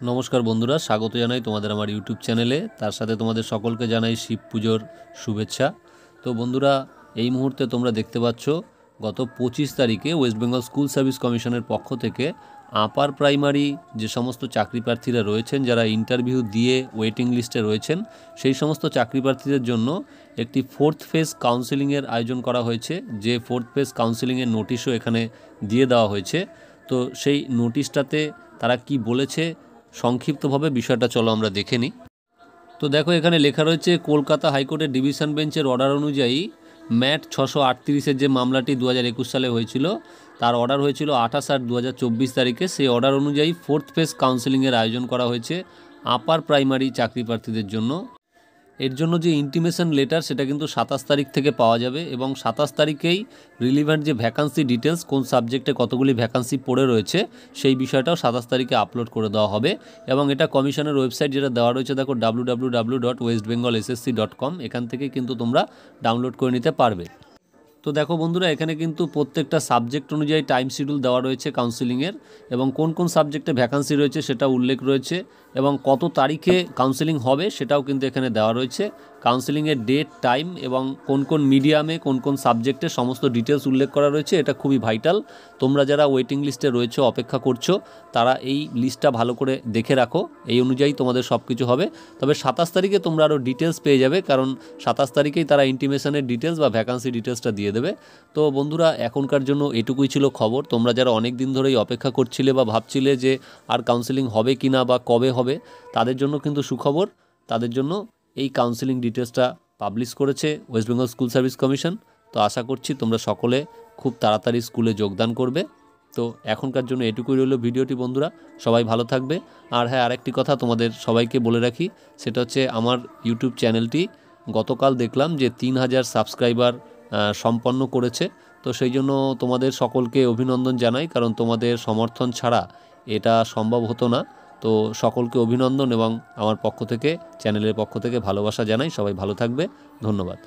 নমস্কার বন্ধুরা, স্বাগত জানাই তোমাদের আমার ইউটিউব চ্যানেলে। তার সাথে তোমাদের সকলকে জানাই শিব পুজোর শুভেচ্ছা। তো বন্ধুরা, এই মুহূর্তে তোমরা দেখতে পাচ্ছ গত 25 তারিখে ওয়েস্ট বেঙ্গল স্কুল সার্ভিস কমিশনের পক্ষ থেকে আপার প্রাইমারি যে সমস্ত চাকরি প্রার্থীরা রয়েছেন, যারা ইন্টারভিউ দিয়ে ওয়েটিং লিস্টে রয়েছেন, সেই সমস্ত চাকরি প্রার্থীদের জন্য একটি 4th ফেজ কাউন্সেলিংয়ের আয়োজন করা হয়েছে। যে 4th ফেজ কাউন্সেলিংয়ের নোটিশও এখানে দিয়ে দেওয়া হয়েছে। তো সেই নোটিশটাতে তারা কি বলেছে সংক্ষিপ্তভাবে বিষয়টা চলো আমরা দেখে নিই। তো দেখো, এখানে লেখা রয়েছে, কলকাতা হাইকোর্টের ডিভিশন বেঞ্চের অর্ডার অনুযায়ী ম্যাট 638-এর যে মামলাটি 2021 সালে হয়েছিল, তার অর্ডার হয়েছিল 28/8/2024 তারিখে। সেই অর্ডার অনুযায়ী 4th ফেজ কাউন্সেলিংয়ের আয়োজন করা হয়েছে আপার প্রাইমারি চাকরি প্রার্থীদের জন্য। এর জন্য যে ইন্টিমেশন লেটার, সেটা কিন্তু 27 তারিখ থেকে পাওয়া যাবে এবং 27 তারিখেই রিলিভেন্ট যে ভ্যাকান্সি ডিটেলস, কোন সাবজেক্টে কতগুলি ভ্যাকান্সি পড়ে রয়েছে, সেই বিষয়টাও 27 তারিখে আপলোড করে দেওয়া হবে। এবং এটা কমিশনের ওয়েবসাইট যেটা দেওয়া রয়েছে, দেখো www.westbengalssc.com, এখান থেকে কিন্তু তোমরা ডাউনলোড করে নিতে পারবে। তো দেখো বন্ধুরা, এখানে কিন্তু প্রত্যেকটা সাবজেক্ট অনুযায়ী টাইম শিডিউল দেওয়া রয়েছে কাউন্সেলিংয়ের, এবং কোন কোন সাবজেক্টে ভ্যাকান্সি রয়েছে সেটা উল্লেখ রয়েছে, এবং কত তারিখে কাউন্সেলিং হবে সেটাও কিন্তু এখানে দেওয়া রয়েছে। কাউন্সেলিংয়ের ডেট, টাইম এবং কোন কোন মিডিয়ামে কোন কোন সাবজেক্টে সমস্ত ডিটেলস উল্লেখ করা রয়েছে। এটা খুবই ভাইটাল। তোমরা যারা ওয়েটিং লিস্টে রয়েছো, অপেক্ষা করছো, তারা এই লিস্টটা ভালো করে দেখে রাখো। এই অনুযায়ী তোমাদের সব কিছু হবে। তবে 27 তারিখে তোমরা আরও ডিটেলস পেয়ে যাবে, কারণ 27 তারিখেই তারা ইন্টিমেশনের ডিটেলস বা ভ্যাকান্সি ডিটেলসটা দিয়ে দেবে। তো বন্ধুরা, এখনকার জন্য এটুকুই ছিল খবর। তোমরা যারা অনেক দিন ধরেই অপেক্ষা করছিলে বা ভাবছিলে যে আর কাউন্সেলিং হবে কি না বা কবে হবে, তাদের জন্য কিন্তু সুখবর। তাদের জন্য এই কাউন্সেলিং ডিটেলসটা পাবলিশ করেছে West Bengal school service commission. তো আশা করছি তোমরা সকলে খুব তাড়াতাড়ি স্কুলে যোগদান করবে। তো এখনকার জন্য এটুকুই রইল ভিডিওটি বন্ধুরা। সবাই ভালো থাকবে। আর হ্যাঁ, আরেকটি কথা তোমাদের সবাইকে বলে রাখি, সেটা হচ্ছে আমার ইউটিউব চ্যানেলটি গতকাল দেখলাম যে 3000 সাবস্ক্রাইবার সম্পন্ন করেছে। তো সেই জন্য তোমাদের সকলকে অভিনন্দন জানাই, কারণ তোমাদের সমর্থন ছাড়া এটা সম্ভব হতো না। তো সকলকে অভিনন্দন এবং আমার পক্ষ থেকে, চ্যানেলের পক্ষ থেকে ভালোবাসা জানাই। সবাই ভালো থাকবে। ধন্যবাদ।